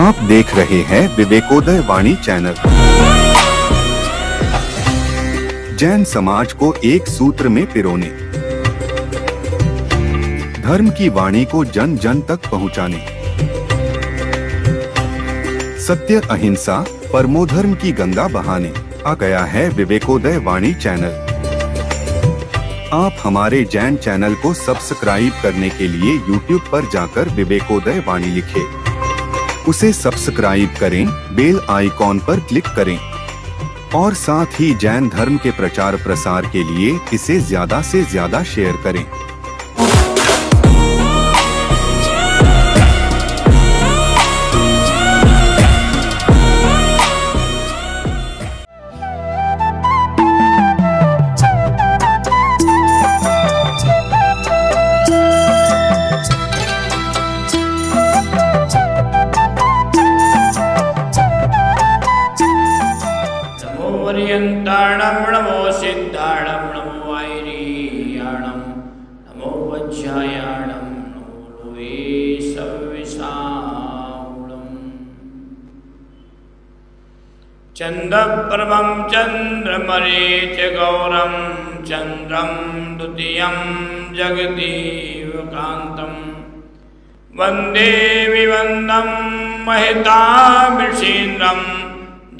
आप देख रहे हैं विवेकोदय वाणी चैनल। जैन समाज को एक सूत्र में पिरोने, धर्म की वाणी को जन जन तक पहुंचाने, सत्य अहिंसा परमोधर्म की गंगा बहाने आ गया है विवेकोदय वाणी चैनल। आप हमारे जैन चैनल को सब्सक्राइब करने के लिए YouTube पर जाकर विवेकोदय वाणी लिखें, उसे सब्सक्राइब करें, बेल आइकॉन पर क्लिक करें और साथ ही जैन धर्म के प्रचार प्रसार के लिए इसे ज्यादा से ज्यादा शेयर करें। पर्यन्ताणं नमो सिद्धाणं नमो वैरीयाणं नमो वज्रायाणं नमो लोहे सविशालम् चन्द्रप्रभं चन्द्रमरेच गौरं चन्द्रं द्वितीयं जगदीवकान्तं वन्दे विवन्दं महितामृषीन्द्रं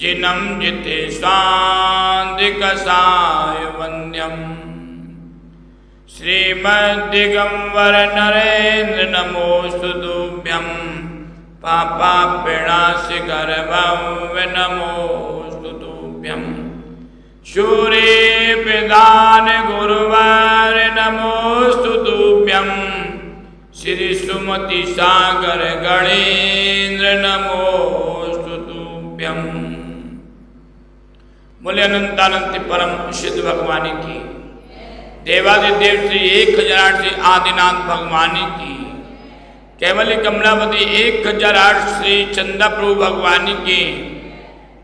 जिनं जिते स्वान्तिकसाय वन्द्यं श्रीमद्दिगम्बर नरेन्द्र नमोऽस्तु तुभ्यं पापापेणाशिखर भव्य नमोऽस्तु तुभ्यं सूर्यप्रधान गुरुवार नमोऽस्तु तुभ्यं श्री सुमति सागर गणेन्द्र नमोऽस्तु तुभ्यं। बोले अनंतानंत परम सिद्ध भगवानी की, देवादिदेव श्री 1008 श्री आदिनाथ भगवानी की, केवली कमलावती 1008 श्री चंदा प्रभु भगवानी की,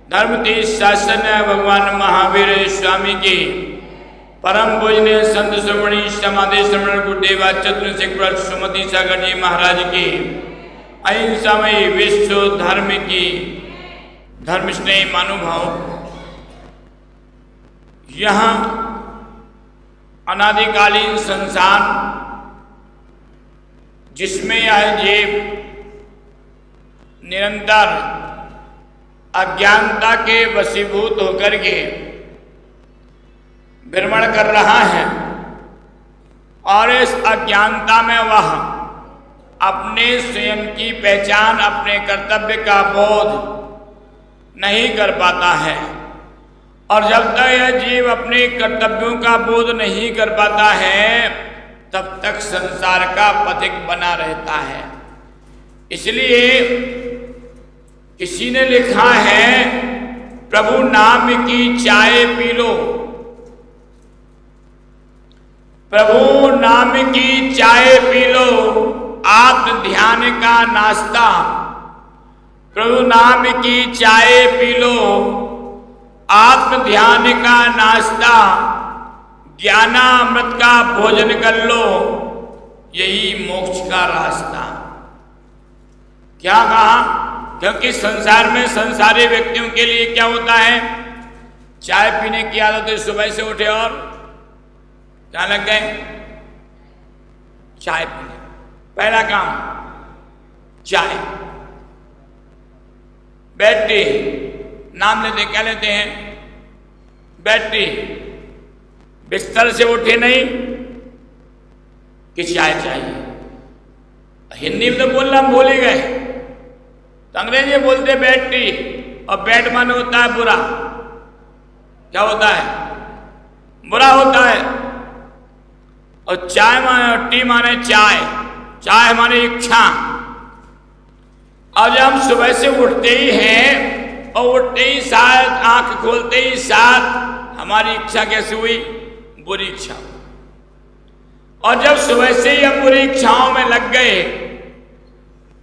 धर्म तीर्थ शासन भगवान महावीर स्वामी की, परम पूजनीय संत श्रमणी समाधि श्रमण गुरुदेवा चतुर्शेखर सुमति सागर जी महाराज की, अहिंसामयी विश्व धर्म की, धर्म स्नेही महानुभाव, यहाँ अनादिकालीन संसार जिसमें यह जीव निरंतर अज्ञानता के वशीभूत होकर के भ्रमण कर रहा है और इस अज्ञानता में वह अपने स्वयं की पहचान, अपने कर्तव्य का बोध नहीं कर पाता है। और जब तक यह जीव अपने कर्तव्यों का बोध नहीं कर पाता है तब तक संसार का पथिक बना रहता है। इसलिए किसी ने लिखा है, प्रभु नाम की चाय पी लो, प्रभु नाम की चाय पी लो, आत्म ध्यान का नाश्ता, प्रभु नाम की चाय पी लो, आत्म ध्यान का नाश्ता, ज्ञानामृत का भोजन कर लो, यही मोक्ष का रास्ता। क्या कहा? क्योंकि संसार में संसारी व्यक्तियों के लिए क्या होता है, चाय पीने की आदत है। सुबह से उठे और क्या लग गए, चाय पीने, पहला काम चाय। बैटरी नाम लेते, क्या लेते हैं, बैटरी। बिस्तर से उठे नहीं कि चाय चाहिए। हिंदी में तो बोलना हम भूल ही गए, तो अंग्रेजी बोलते बैटरी, और बैट माने होता है बुरा। क्या होता है, बुरा होता है। और चाय माने, और टी माने चाय, चाय माने इच्छा। और जब हम सुबह से उठते ही हैं और उठते ही साथ, आंख खोलते ही साथ हमारी इच्छा कैसी हुई, बुरी इच्छा। और जब सुबह से ही हम बुरी इच्छाओं में लग गए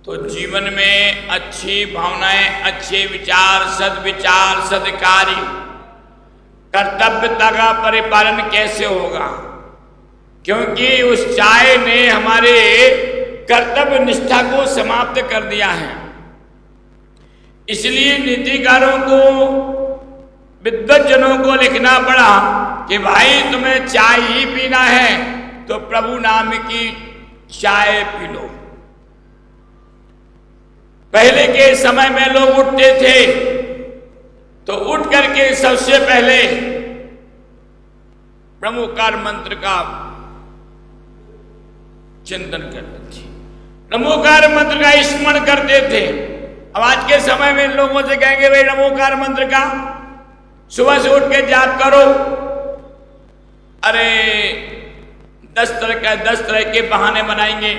तो जीवन में अच्छी भावनाएं, अच्छे विचार, सद्विचार, सद्कार्य, कर्तव्यता का परिपालन कैसे होगा? क्योंकि उस चाय ने हमारे कर्तव्य निष्ठा को समाप्त कर दिया है। इसलिए नीतिकारों को, विद्वज्जनों को लिखना पड़ा कि भाई तुम्हें चाय ही पीना है तो प्रभु नाम की चाय पी लो। पहले के समय में लोग उठते थे तो उठ करके सबसे पहले ब्रह्मोकार मंत्र का चिंतन करते थे, ब्रह्मोकार मंत्र का स्मरण करते थे। अब आज के समय में लोगों से कहेंगे भाई ब्रह्मोकार मंत्र का सुबह से उठ के जाप करो, अरे 10 तरह के बहाने बनाएंगे।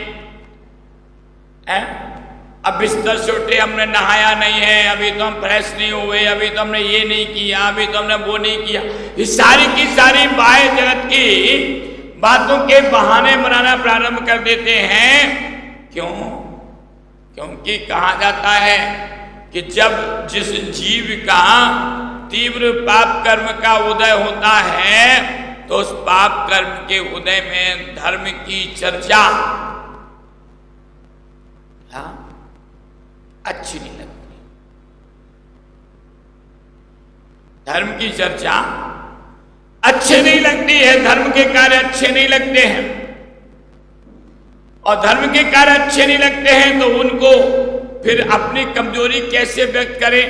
अब बिस्तर से उठे, हमने नहाया नहीं है, अभी तो हम फ्रेश नहीं हुए, अभी तो हमने ये नहीं किया, अभी तो हमने वो नहीं किया। ये सारी की सारी बाह्य जगत की बातों के बहाने बनाना प्रारंभ कर देते हैं। क्यों? क्योंकि कहा जाता है कि जब जिस जीव का तीव्र पाप कर्म का उदय होता है तो उस पाप कर्म के उदय में धर्म की चर्चा अच्छी नहीं लगती। धर्म की चर्चा अच्छी नहीं लगती है, धर्म के कार्य अच्छे नहीं लगते हैं। और धर्म के कार्य अच्छे नहीं लगते हैं तो उनको फिर अपनी कमजोरी कैसे व्यक्त करें,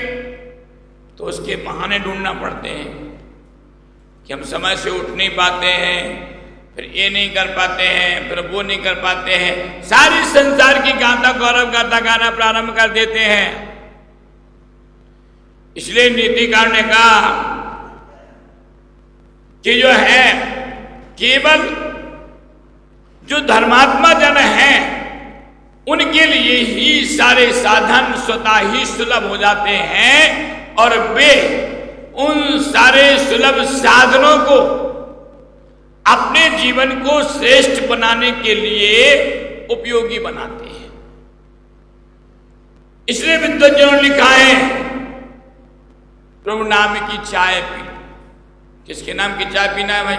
तो उसके बहाने ढूंढना पड़ते हैं कि हम समय से उठ नहीं पाते हैं, फिर ये नहीं कर पाते हैं, फिर वो नहीं कर पाते हैं। सारी संसार की गाथा गौरव गाथा गाना प्रारंभ कर देते हैं। इसलिए नीतिकार ने कहा कि जो है केवल जो धर्मात्मा जन हैं उनके लिए ही सारे साधन स्वतः ही सुलभ हो जाते हैं और वे उन सारे सुलभ साधनों को अपने जीवन को श्रेष्ठ बनाने के लिए उपयोगी बनाते हैं। इसलिए विद्वज्जनों ने लिखा है प्रभु नाम की चाय पी। किसके नाम की चाय पीना है भाई?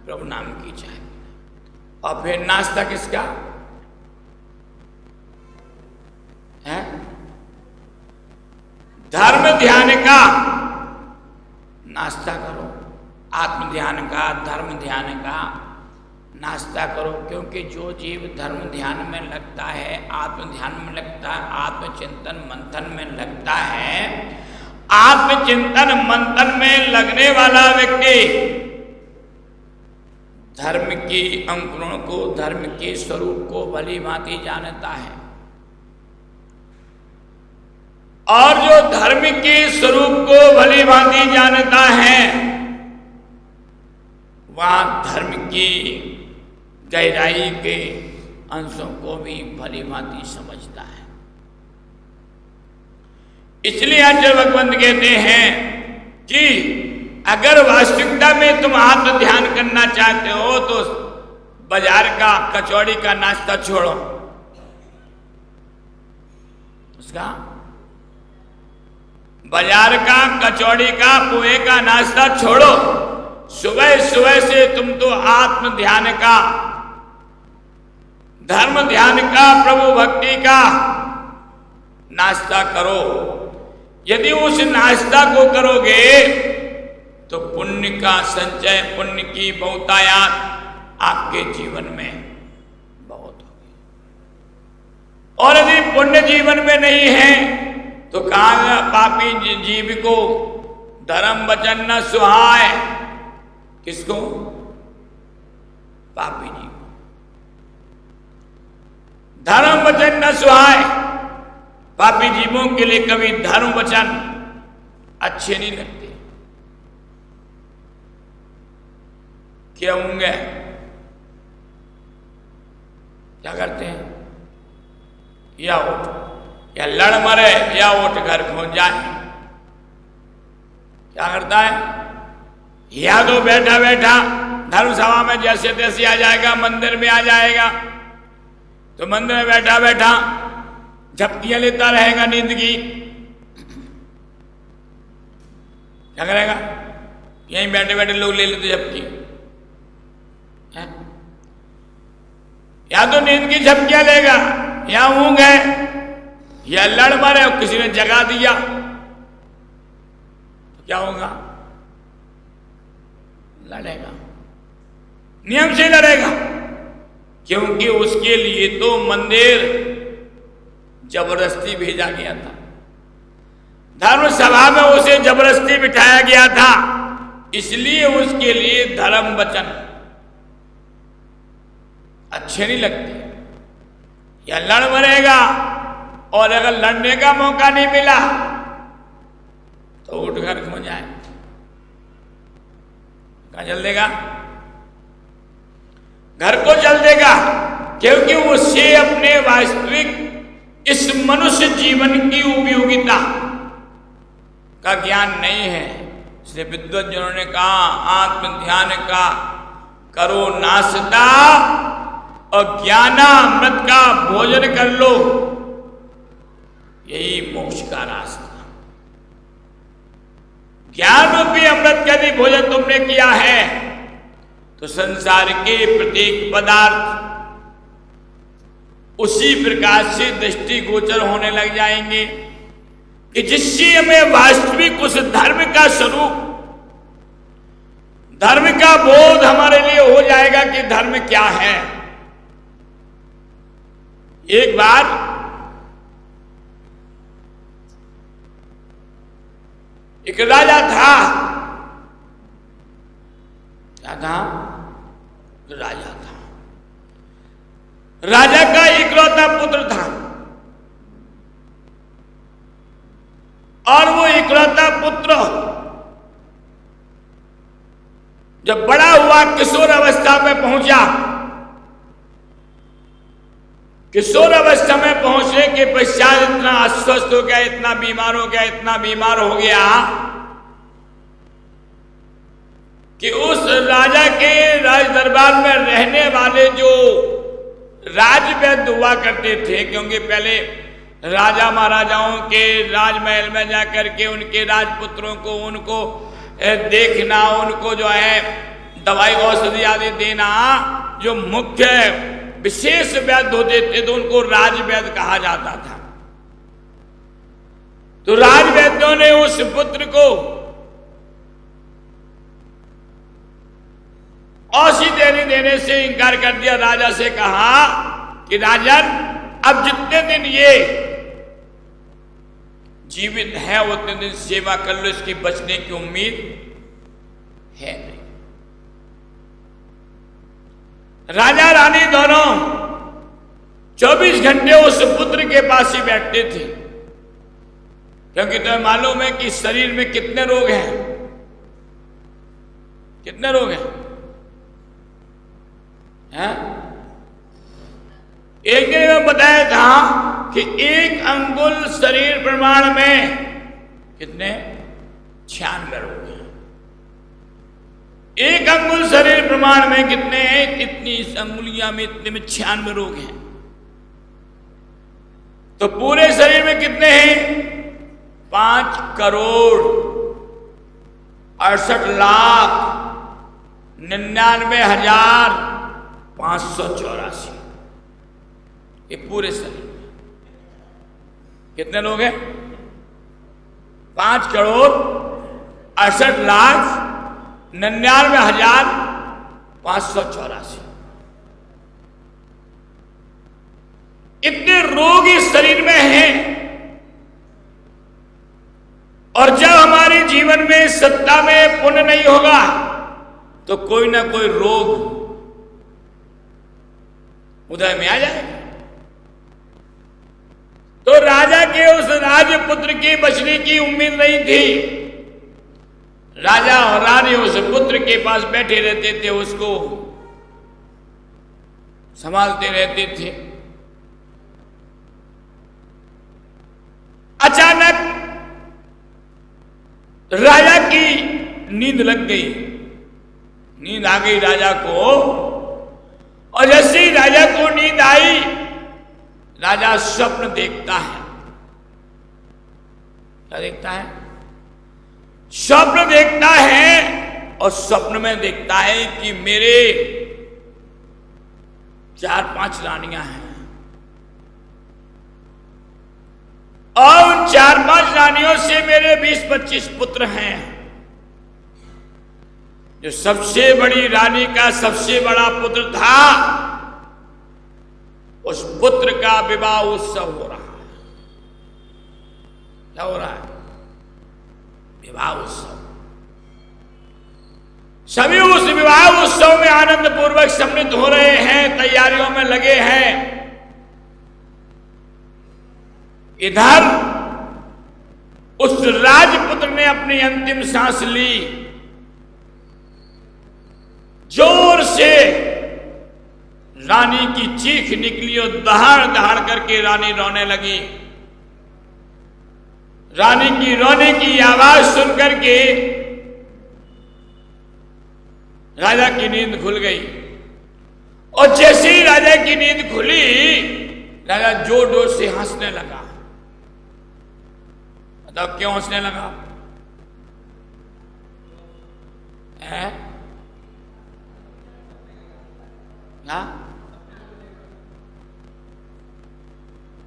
प्रभु नाम की चाय पीना। और फिर नाश्ता किसका है? धर्म ध्यान का नाश्ता करो, आत्म ध्यान का, धर्म ध्यान का नाश्ता करो। क्योंकि जो जीव धर्म ध्यान में लगता है, आत्म ध्यान में लगता है, आत्मचिंतन मंथन में लगता है, आत्मचिंतन मंथन में लगने वाला व्यक्ति धर्म की अंकुरों को, धर्म के स्वरूप को भली भांति जानता है। और जो धर्म के स्वरूप को भली भांति जानता है वह धर्म की गहराई के अंशों को भी भली भांति समझता है। इसलिए आचार्य भगवंत कहते हैं कि अगर वास्तविकता में तुम आत्म ध्यान करना चाहते हो तो बाजार का कचौड़ी का नाश्ता छोड़ो, उसका बाजार का कचौड़ी का पोहे का नाश्ता छोड़ो। सुबह सुबह से तुम तो आत्म ध्यान का, धर्म ध्यान का, प्रभु भक्ति का नाश्ता करो। यदि उस नाश्ता को करोगे तो पुण्य का संचय, पुण्य की बहुतायात आपके जीवन में बहुत होगी। और यदि पुण्य जीवन में नहीं है तो कहा पापी जीव को धर्म वचन न सुहाए। किसको? पापी जीव। धर्म वचन न सुहाए। पापी जीवों के लिए कभी धर्म वचन अच्छे नहीं लगते। क्या होंगे? क्या करते हैं? या उठ, या लड़ मरे, या उठ घर पहुंच जाए। क्या करता है? या तो बैठा बैठा धर्म सभा में जैसे तैसे आ जाएगा, मंदिर में आ जाएगा तो मंदिर में बैठा बैठा झपकियां लेता रहेगा नींद की। क्या करेगा? यहीं बैठे बैठे लोग ले लेते झपकी। या तो नींद की झपकियां लेगा यहां हूं गए या लड़ मरे और किसी ने जगा दिया तो क्या होगा? लड़ेगा, नियम से लड़ेगा, क्योंकि उसके लिए तो मंदिर जबरदस्ती भेजा गया था, धर्म सभा में उसे जबरदस्ती बिठाया गया था, इसलिए उसके लिए धर्म वचन अच्छे नहीं लगते। या लड़ मरेगा और अगर लड़ने का मौका नहीं मिला तो उठ कर क्यों जाए, कहां चल देगा? घर को चल देगा, क्योंकि उसे अपने वास्तविक इस मनुष्य जीवन की उपयोगिता का ज्ञान नहीं है। इसलिए विद्वज्जनों ने कहा आत्म ध्यान का करो नासता और ज्ञानामृत का भोजन कर लो, यही मोक्ष का रास्ता। ज्ञान रूपी अमृत का यदि भोजन तुमने किया है तो संसार के प्रत्येक पदार्थ उसी प्रकार से दृष्टिगोचर होने लग जाएंगे कि जिससे हमें वास्तविक उस धर्म का स्वरूप, धर्म का बोध हमारे लिए हो जाएगा कि धर्म क्या है। एक बार एक राजा था, क्या था? राजा था। राजा का इकलौता पुत्र था और वो इकलौता पुत्र जब बड़ा हुआ, किशोर अवस्था में पहुंचा, किशोर अवस्था में पहुंचने के पश्चात इतना अस्वस्थ हो गया, इतना बीमार हो गया, इतना बीमार हो गया कि उस राजा के राज दरबार में रहने वाले जो राजवैद्य हुआ करते थे, क्योंकि पहले राजा महाराजाओं के राजमहल में जाकर के उनके राजपुत्रों को उनको देखना, उनको जो है दवाई औषधि आदि देना, जो मुख्य विशेष वैद्य होते थे तो उनको राजवैद्य कहा जाता था। तो राजवैद्यों ने उस पुत्र को औषधि देने से इनकार कर दिया। राजा से कहा कि राजन, अब जितने दिन ये जीवित है उतने दिन सेवा कर लो, इसकी बचने की उम्मीद है नहीं। राजा रानी दोनों 24 घंटे उस पुत्र के पास ही बैठते थे, क्योंकि तुम्हें मालूम है कि शरीर में कितने रोग हैं, कितने रोग हैं? एक दिन में बताया था कि एक अंगुल शरीर प्रमाण में कितने 96 रोग हैं। एक अंगुल शरीर प्रमाण में कितने हैं? इतनी इस अंगुलियां में इतने में 96 रोग हैं। तो पूरे शरीर में कितने हैं? 5,68,99,584। ये पूरे शरीर में कितने लोग हैं? 5,68,99,584। इतने रोग इस शरीर में हैं। और जब हमारे जीवन में सत्ता में पुण्य नहीं होगा तो कोई ना कोई रोग उदय में आ जाएगा। तो राजा के उस राजपुत्र के बचने की उम्मीद नहीं थी। राजा और रानी उस पुत्र के पास बैठे रहते थे, उसको संभालते रहते थे। अचानक राजा की नींद लग गई, नींद आ गई राजा को। और जैसे ही राजा को नींद आई, राजा स्वप्न देखता है। क्या देखता है? स्वप्न देखता है। और स्वप्न में देखता है कि मेरे 4-5 रानियां हैं, और उन 4-5 रानियों से मेरे 20-25 पुत्र हैं। जो सबसे बड़ी रानी का सबसे बड़ा पुत्र था, उस पुत्र का विवाह उत्सव हो रहा है। क्या हो रहा है? विवाह उत्सव। सभी उस विवाह उत्सव में आनंद पूर्वक सम्मिलित हो रहे हैं, तैयारियों में लगे हैं। इधर उस राजपुत्र ने अपनी अंतिम सांस ली, जोर से रानी की चीख निकली और दहाड़ दहाड़ करके रानी रोने लगी। रानी की रोने की आवाज सुन करके राजा की नींद खुल गई। और जैसे ही राजा की नींद खुली, राजा जोर जोर से हंसने लगा। बताओ क्यों हंसने लगा? है?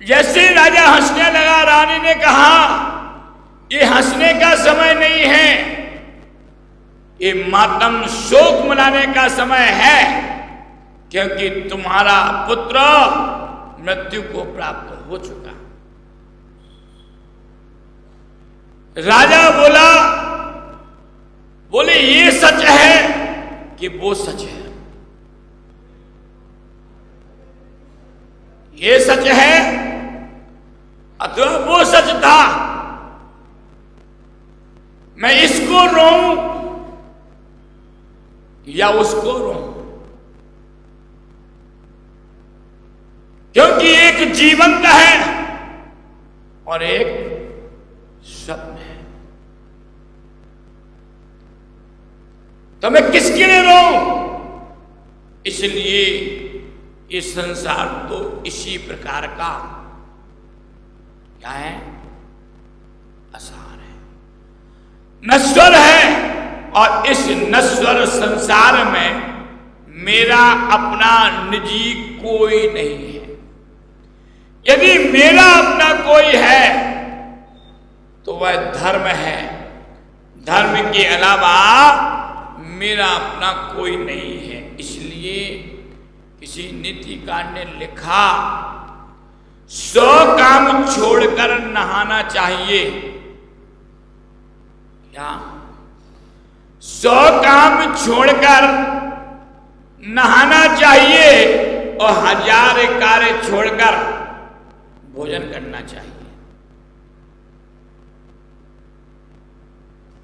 जैसे राजा हंसने लगा, रानी ने कहा, ये हंसने का समय नहीं है, ये मातम शोक मनाने का समय है, क्योंकि तुम्हारा पुत्र मृत्यु को प्राप्त हो चुका। राजा बोले ये सच है कि वो सच है? ये सच है अथवा वो सच था? मैं इसको रोऊं या उसको रोऊं? क्योंकि एक जीवंत है और एक स्वप्न है। तो मैं किसके लिए रोऊं? इसलिए ये संसार तो इसी प्रकार का क्या है? असार है, नश्वर है। और इस नश्वर संसार में मेरा अपना निजी कोई नहीं है। यदि मेरा अपना कोई है तो वह धर्म है। धर्म के अलावा मेरा अपना कोई नहीं है। इसलिए किसी नीतिकार ने लिखा, 100 काम छोड़कर नहाना चाहिए। क्या? 100 काम छोड़कर नहाना चाहिए और 1000 कार्य छोड़कर भोजन करना चाहिए।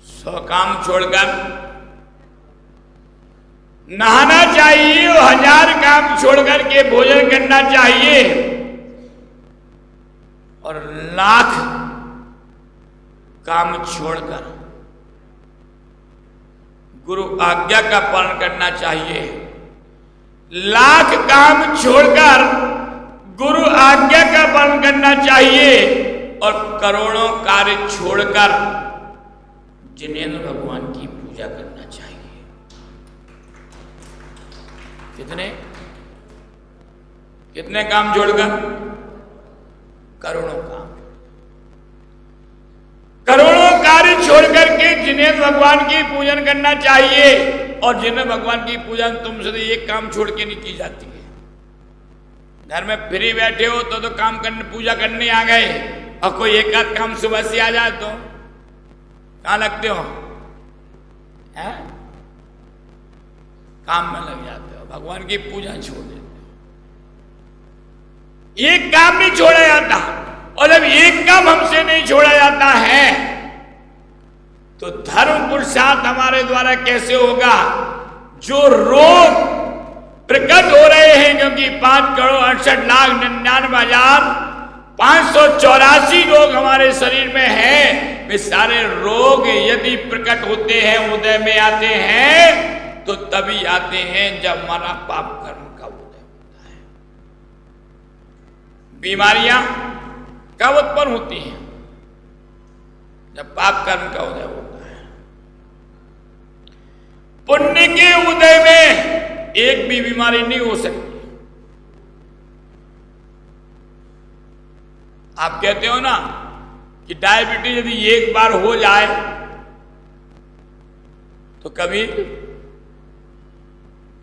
100 काम छोड़कर नहाना चाहिए और 1000 काम छोड़कर के भोजन करना चाहिए, और 1,00,000 काम छोड़कर गुरु आज्ञा का पालन करना चाहिए। 1,00,000 काम छोड़कर गुरु आज्ञा का पालन करना चाहिए, और करोड़ों कार्य छोड़कर जिनेंद्र भगवान की पूजा करना चाहिए। कितने काम छोड़कर? करोड़ों काम। करोड़ों कार्य छोड़कर के जिनेंद्र भगवान की पूजन करना चाहिए। और जिनेंद्र भगवान की पूजन तुमसे तो एक काम छोड़ के नहीं की जाती है। घर में फ्री बैठे हो तो काम करने, पूजा करने आ गए, और कोई एक आध काम सुबह से आ जाए तो कहां लगते हो? है? काम में लग जाते हो, भगवान की पूजा छोड़ देते हो। एक काम नहीं छोड़ा जाता, और जब एक काम हमसे नहीं छोड़ा जाता है तो धर्म पुरुषार्थ हमारे द्वारा कैसे होगा? जो रोग प्रकट हो रहे हैं, क्योंकि 5,68,99,584 रोग हमारे शरीर में हैं, वे सारे रोग यदि प्रकट होते हैं, उदय में आते हैं, तो तभी आते हैं जब हमारा पाप कर्म का उदय होता है। बीमारियां कब उत्पन्न होती हैं? जब पाप कर्म का उदय होता है। पुण्य के उदय में एक भी बीमारी नहीं हो सकती। आप कहते हो ना कि डायबिटीज यदि एक बार हो जाए तो कभी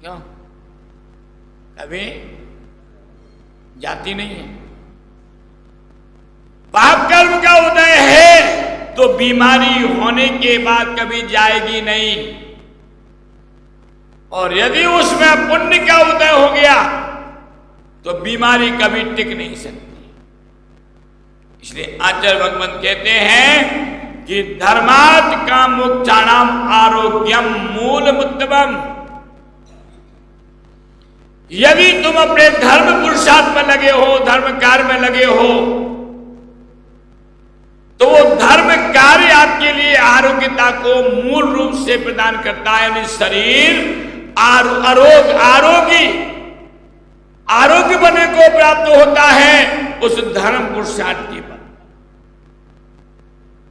क्यों कभी जाती नहीं है। पाप कर्म का उदय है तो बीमारी होने के बाद कभी जाएगी नहीं, और यदि उसमें पुण्य का उदय हो गया तो बीमारी कभी टिक नहीं सकती। इसलिए आचार्य भगवान कहते हैं कि धर्मात् कामोक्षाणाम आरोग्यम मूलमुत्तमम्। यदि तुम अपने धर्म पुरुषार्थ में लगे हो, धर्म कार्य में लगे हो, तो वो धर्म कार्य आपके लिए आरोग्यता को मूल रूप से प्रदान करता है। यानी शरीर आरोग्य बनने को प्राप्त होता है उस धर्म पुरुषार्थ के बाद।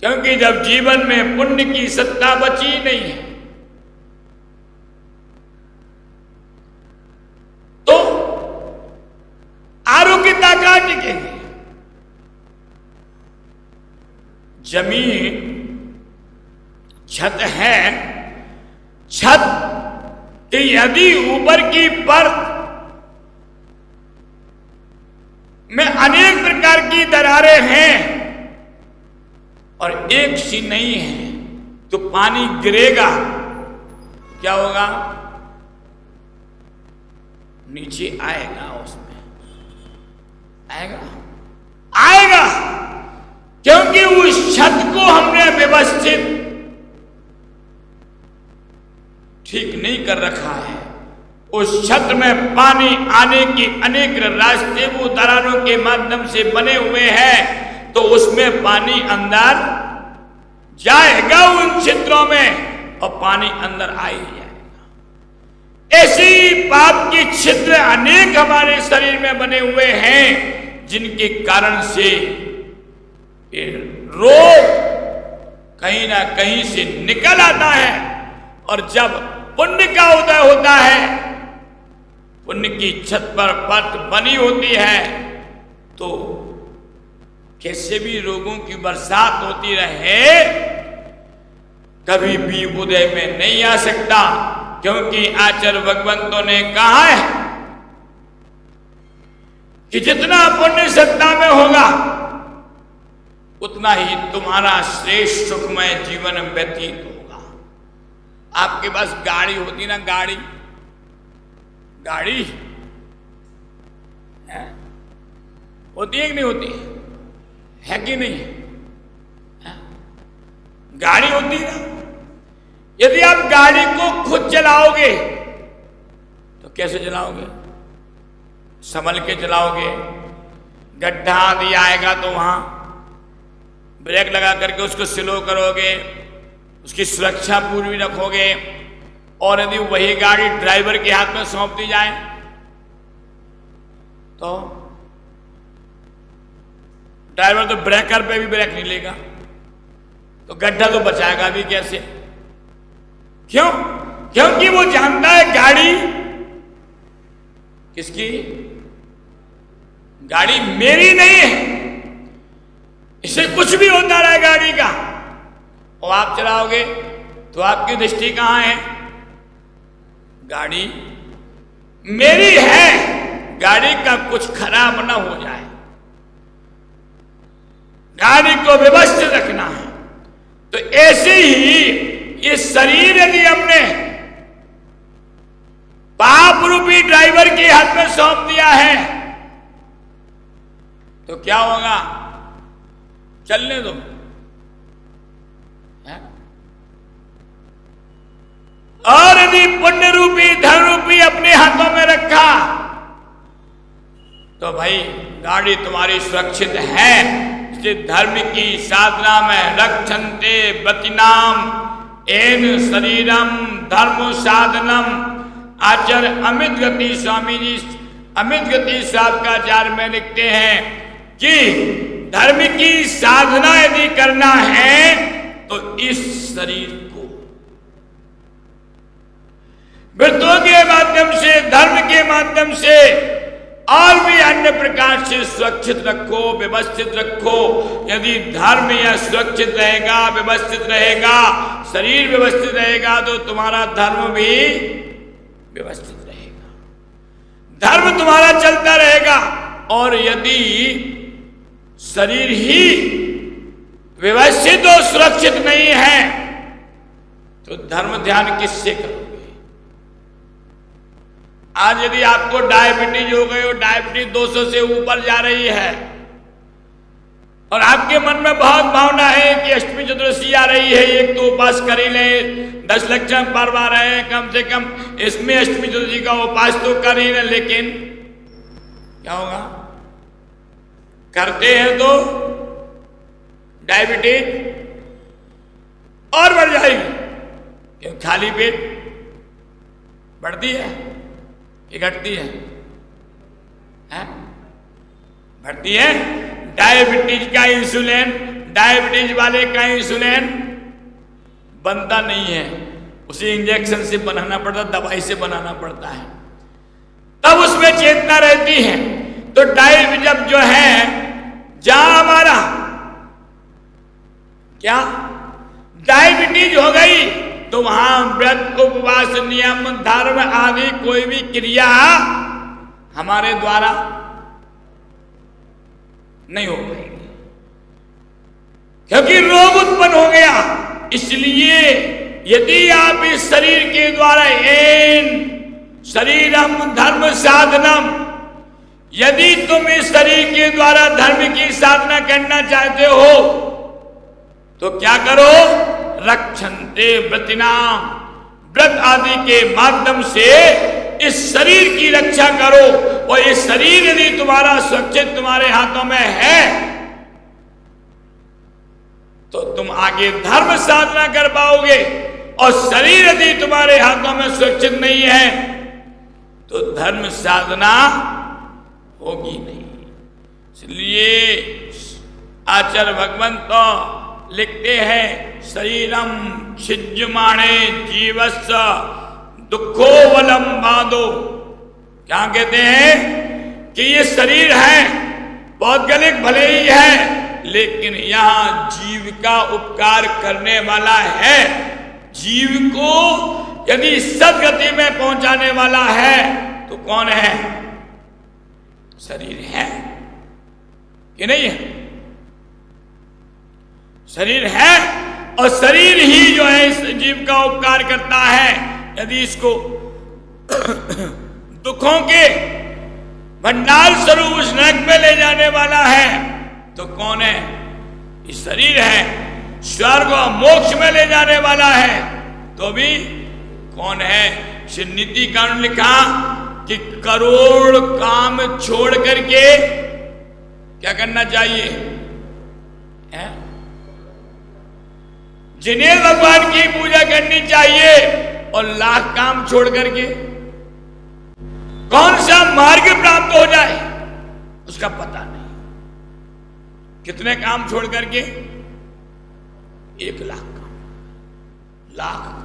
क्योंकि जब जीवन में पुण्य की सत्ता बची नहीं है तो आरोग्यता कहां टिकेगी। जमीन छत है, छत कि यदि ऊपर की परत में अनेक प्रकार की दरारें हैं और एक सी नहीं है तो पानी गिरेगा, क्या होगा, नीचे आएगा, उसमें आएगा क्योंकि उस छत को हमने व्यवस्थित ठीक नहीं कर रखा है। उस छत में पानी आने की अनेक रास्ते वो दरारों के माध्यम से बने हुए हैं, तो उसमें पानी अंदर जाएगा उन छिद्रों में और पानी अंदर आ ही जाएगा। ऐसी पाप की छिद्र अनेक हमारे शरीर में बने हुए हैं जिनके कारण से रोग कहीं ना कहीं से निकल आता है। और जब पुण्य का उदय होता है, पुण्य की छत पर परत बनी होती है, तो कैसे भी रोगों की बरसात होती रहे कभी भी उदय में नहीं आ सकता। क्योंकि आचार्य भगवंतों ने कहा है कि जितना पुण्य सत्ता में होगा उतना ही तुम्हारा श्रेष्ठ सुखमय जीवन व्यतीत होगा। आपके पास गाड़ी होती ना, गाड़ी है? होती है कि नहीं होती है कि नहीं है? गाड़ी होती है ना। यदि आप गाड़ी को खुद चलाओगे तो कैसे चलाओगे? संभल के चलाओगे। गड्ढा आदि आएगा तो वहां ब्रेक लगा करके उसको स्लो करोगे, उसकी सुरक्षा पूरी रखोगे। और यदि वही गाड़ी ड्राइवर के हाथ में सौंप दी जाए तो ड्राइवर तो ब्रेकर पे भी ब्रेक नहीं लेगा, तो गड्ढा तो बचाएगा भी कैसे? क्यों? क्योंकि वो जानता है गाड़ी किसकी, गाड़ी मेरी नहीं है, इससे कुछ भी होता रहे गाड़ी का, और आप चलाओगे तो आपकी दृष्टि कहां है? गाड़ी मेरी है, गाड़ी का कुछ खराब ना हो जाए, गाड़ी को व्यवस्थित रखना है। तो ऐसे ही ये शरीर यदि हमने पाप रूपी ड्राइवर के हाथ में सौंप दिया है तो क्या होगा? चलने दो, और यदि पुण्य रूपी धन रूपी अपने हाथों में रखा तो भाई गाड़ी तुम्हारी सुरक्षित है। इसलिए धर्म की साधना में रक्षन्ते बतिनाम एन शरीरम धर्म साधनम। आचार्य अमित गति स्वामी जी, अमित गति साहब का आचार्य में लिखते हैं कि धर्म की साधना यदि करना है तो इस शरीर को व्रतों के माध्यम से, धर्म के माध्यम से और भी अन्य प्रकार से सुरक्षित रखो, व्यवस्थित रखो। यदि धर्म यह सुरक्षित रहेगा, व्यवस्थित रहेगा, शरीर व्यवस्थित रहेगा, तो तुम्हारा धर्म भी व्यवस्थित रहेगा, धर्म तुम्हारा चलता रहेगा। और यदि शरीर ही व्यवस्थित और सुरक्षित नहीं है तो धर्म ध्यान किससे करोगे? आज यदि आपको डायबिटीज हो गई और डायबिटीज 200 से ऊपर जा रही है और आपके मन में बहुत भावना है कि अष्टमी चतुर्दशी आ रही है, एक तो उपास कर ही लें, 10 लक्षण पर्व आ रहे हैं, कम से कम इसमें अष्टमी चतुर्दशी का उपास तो कर ही लें, लेकिन क्या होगा? करते हैं तो डायबिटीज और बढ़ जाएगी, क्यों? खाली पेट बढ़ती है कि घटती है? बढ़ती है। डायबिटीज का इंसुलिन, डायबिटीज वाले का इंसुलिन बनता नहीं है, उसे इंजेक्शन से बनाना पड़ता, दवाई से बनाना पड़ता है, तब उसमें चेतना रहती है। तो डायबिटीज जब जो है, जहां हमारा क्या डायबिटीज हो गई तो वहां व्रत, उपवास, नियम, धर्म आदि कोई भी क्रिया हमारे द्वारा नहीं हो पाएगी, क्योंकि रोग उत्पन्न हो गया। इसलिए यदि आप इस शरीर के द्वारा शरीरम धर्म साधनम, यदि तुम इस शरीर के द्वारा धर्म की साधना करना चाहते हो तो क्या करो? रक्षन्ते व्रतिनाम, व्रत आदि के माध्यम से इस शरीर की रक्षा करो। और ये शरीर यदि तुम्हारा सुरक्षित तुम्हारे हाथों में है तो तुम आगे धर्म साधना कर पाओगे, और शरीर यदि तुम्हारे हाथों में सुरक्षित नहीं है तो धर्म साधना होगी नहीं। इसलिए आचार्य भगवंत तो लिखते हैं, शरीरम छिज्जमाणे जीवस्य दुखो वलम बाधो। क्या कहते हैं? कि ये शरीर है, भौगोलिक भले ही है, लेकिन यहां जीव का उपकार करने वाला है। जीव को यदि सदगति में पहुंचाने वाला है तो कौन है? शरीर है कि नहीं है? शरीर है, और शरीर ही जो है इस जीव का उपकार करता है। यदि इसको दुखों के भंडार स्वरूप उस नरक में ले जाने वाला है तो कौन है? इस शरीर है। स्वर्ग और मोक्ष में ले जाने वाला है तो भी कौन है? नीति कानून लिखा कि करोड़ काम छोड़ करके क्या करना चाहिए? जिन्हें भगवान की पूजा करनी चाहिए, और लाख काम छोड़ करके कौन सा मार्ग प्राप्त हो जाए उसका पता नहीं। कितने काम छोड़ करके? 1 लाख काम, लाख काम।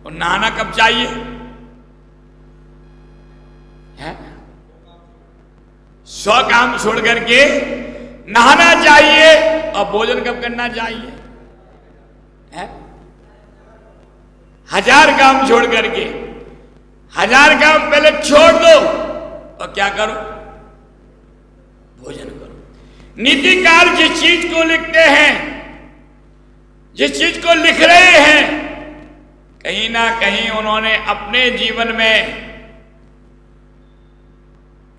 और नहाना कब चाहिए? है 100 काम छोड़ करके नहाना चाहिए। और भोजन कब करना चाहिए? है 1000 काम छोड़ करके 1000 काम पहले छोड़ दो और क्या करो? भोजन करो। नीतिकार जिस चीज को लिखते हैं, जिस चीज को लिख रहे हैं, कहीं ना कहीं उन्होंने अपने जीवन में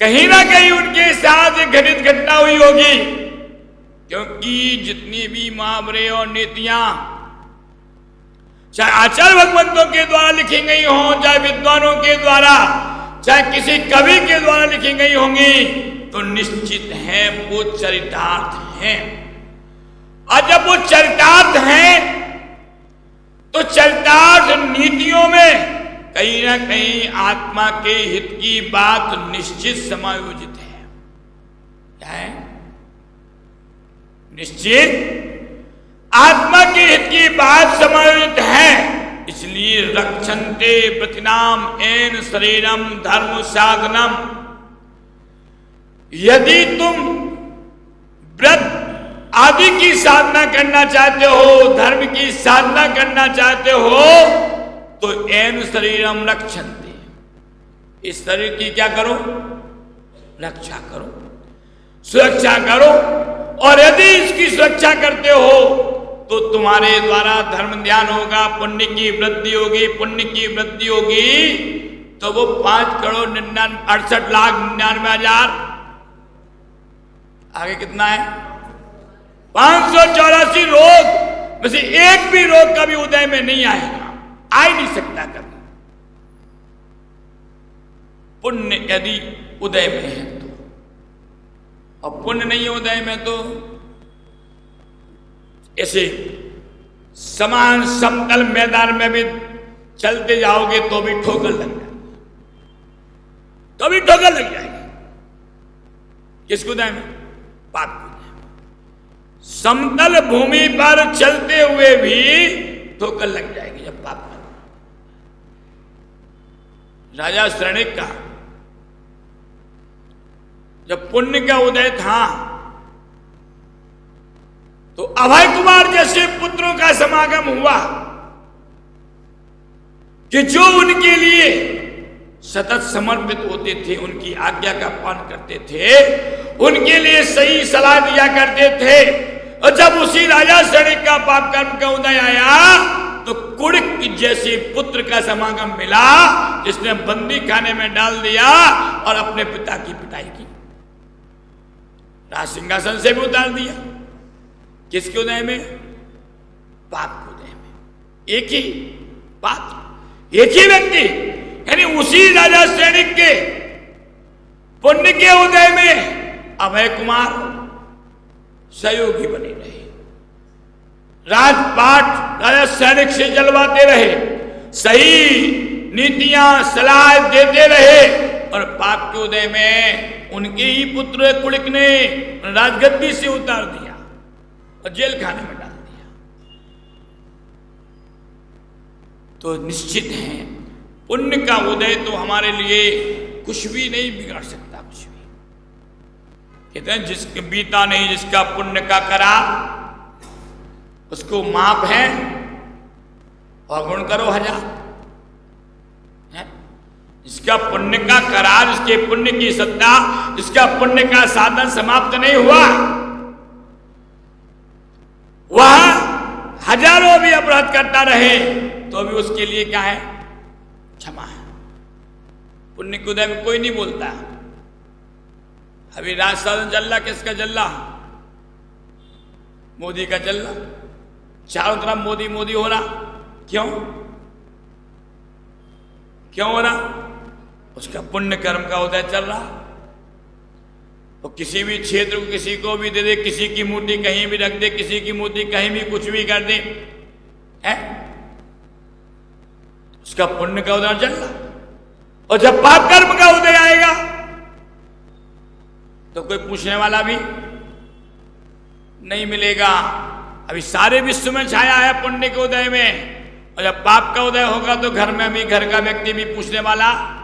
कहीं ना कहीं उनके साथ घटित घटना हुई होगी, क्योंकि जितनी भी मुहावरे और नीतियां चाहे आचार्य भगवंतों के द्वारा लिखी गई हो, चाहे विद्वानों के द्वारा, चाहे किसी कवि के द्वारा लिखी गई होंगी, तो निश्चित है वो चरितार्थ हैं। और जब वो चरितार्थ हैं तो चरितार्थ नीतियों में कहीं ना कहीं आत्मा के हित की बात निश्चित समायोजित है। क्या है? निश्चित आत्मा के हित की बात समायोजित है। इसलिए रक्षन्ते प्रतिनाम एन शरीरम धर्म साधनम। यदि तुम व्रत आदि की साधना करना चाहते हो, धर्म की साधना करना चाहते हो, तो एन शरीरम रक्षन्ते, इस शरीर की क्या करो? रक्षा करो, सुरक्षा करो। और यदि इसकी सुरक्षा करते हो तो तुम्हारे द्वारा धर्म ध्यान होगा, पुण्य की वृद्धि होगी। पुण्य की वृद्धि होगी तो वो 5,68,99,000 आगे कितना है? 584 रोग में से एक भी रोग कभी उदय में नहीं आएगा, आ ही नहीं सकता कभी। पुण्य यदि उदय में है तो, और पुण्य नहीं है उदय में तो ऐसे समान समतल मैदान में भी चलते जाओगे तो भी ठोकर लग जाएगी, तो भी ठोकर लग जाएगी। किस उदय में? पाप उदय में। समतल भूमि पर चलते हुए भी ठोकर लग जाएगी जब पाप कर। राजा श्रेणिक का जब पुण्य का उदय था तो अभय कुमार जैसे पुत्रों का समागम हुआ कि जो उनके लिए सतत समर्पित होते थे, उनकी आज्ञा का पालन करते थे, उनके लिए सही सलाह दिया करते थे। और जब उसी राजा श्रेणिक का पाप कर्म का उदय आया तो कुड़िक जैसे पुत्र का समागम मिला जिसने बंदी खाने में डाल दिया और अपने पिता की पिटाई की, राज सिंहासन से भी उतार दिया। किसके उदय में? पाप के उदय में। एक ही पात्र, एक ही व्यक्ति, यानी उसी राजा श्रेणिक के पुण्य के उदय में अभय कुमार सहयोगी बने रहे, राजपाट राजा श्रेणिक से जलवाते रहे, सही नीतियां सलाह देते रहे। और पाप के उदय में उनके ही पुत्र कुड़िक ने राजगद्दी से उतार दिया और जेल खाने में डाल दिया। तो निश्चित है पुण्य का उदय तो हमारे लिए कुछ भी नहीं बिगाड़ सकता, कुछ भी। कहते हैं जिसके बीता नहीं जिसका पुण्य का करा उसको माप है और गुण करो 1000। जिसका पुण्य का करार, जिसके पुण्य की सत्ता, जिसका पुण्य का साधन समाप्त नहीं हुआ, वह हजारों भी अपराध करता रहे तो भी उसके लिए क्या है? क्षमा है। पुण्य के उदय में कोई नहीं बोलता। अभी राज शासन चल रहा, किसका चल रहा? मोदी का चल रहा। चारों तरफ मोदी मोदी हो रहा। क्यों? क्यों हो रहा? उसका पुण्य कर्म का उदय चल रहा। तो किसी भी क्षेत्र को किसी को भी दे दे, किसी की मूर्ति कहीं भी रख दे, किसी की मूर्ति कहीं भी कुछ भी कर दे, है? उसका पुण्य का उदय चल रहा। और जब पाप कर्म का उदय आएगा तो कोई पूछने वाला भी नहीं मिलेगा। अभी सारे विश्व में छाया है पुण्य के उदय में, और जब पाप का उदय होगा तो घर में भी, घर का व्यक्ति भी पूछने वाला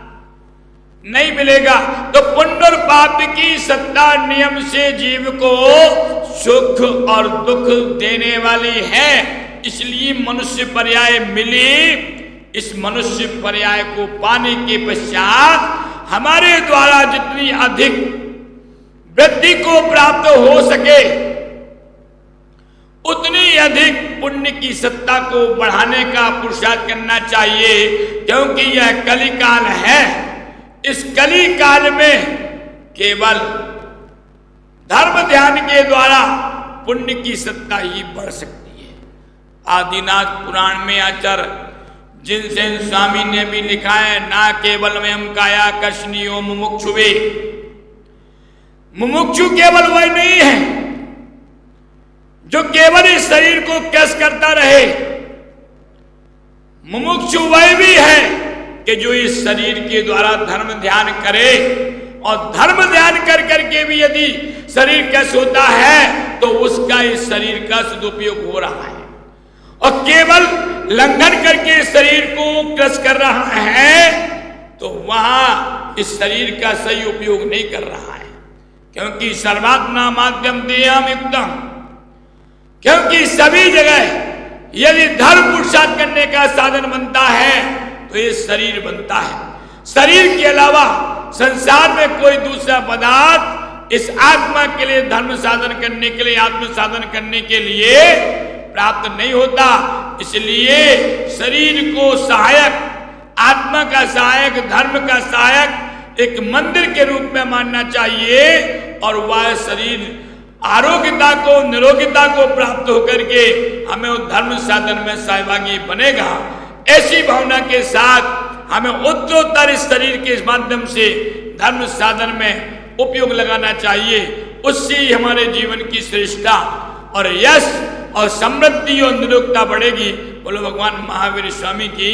नहीं मिलेगा। तो पुण्य और पाप की सत्ता नियम से जीव को सुख और दुख देने वाली है, इसलिए मनुष्य पर्याय मिली। इस मनुष्य पर्याय को पाने के पश्चात हमारे द्वारा जितनी अधिक वृद्धि को प्राप्त हो सके उतनी अधिक पुण्य की सत्ता को बढ़ाने का पुरुषार्थ करना चाहिए, क्योंकि यह कलिकाल है। इस कली काल में केवल धर्म ध्यान के द्वारा पुण्य की सत्ता ही बढ़ सकती है। आदिनाथ पुराण में आचार्य जिनसेन स्वामी ने भी लिखा है, ना केवल वयम काया कर्षणीयो मुमुक्षुवे। मुमुक्षु केवल वह नहीं है जो केवल इस शरीर को कष्ट करता रहे। मुमुक्षु वह भी है कि जो इस शरीर के द्वारा धर्म ध्यान करे, और धर्म ध्यान कर करके भी यदि शरीर कष्ट होता है तो उसका इस शरीर का सदुपयोग हो रहा है। और केवल लंघन करके शरीर को क्रश कर रहा है तो वहां इस शरीर का सही उपयोग नहीं कर रहा है। क्योंकि सर्वात्मा माध्यम देयम युक्तम, क्योंकि सभी जगह यदि धर्म पुरुषार्थ करने का साधन बनता है तो ये शरीर बनता है। शरीर के अलावा संसार में कोई दूसरा पदार्थ इस आत्मा के लिए धर्म साधन करने के लिए, आत्म साधन करने के लिए प्राप्त नहीं होता। इसलिए शरीर को सहायक, आत्मा का सहायक, धर्म का सहायक एक मंदिर के रूप में मानना चाहिए और वह शरीर आरोग्यता को, निरोगिता को प्राप्त होकर के हमें उस धर्म साधन में सहभागी बनेगा। ऐसी भावना के साथ हमें उत्तरोत्तर इस शरीर के माध्यम से धर्म साधन में उपयोग लगाना चाहिए। उससे ही हमारे जीवन की श्रेष्ठता और यश और समृद्धि और निरोगता बढ़ेगी। बोलो भगवान महावीर स्वामी की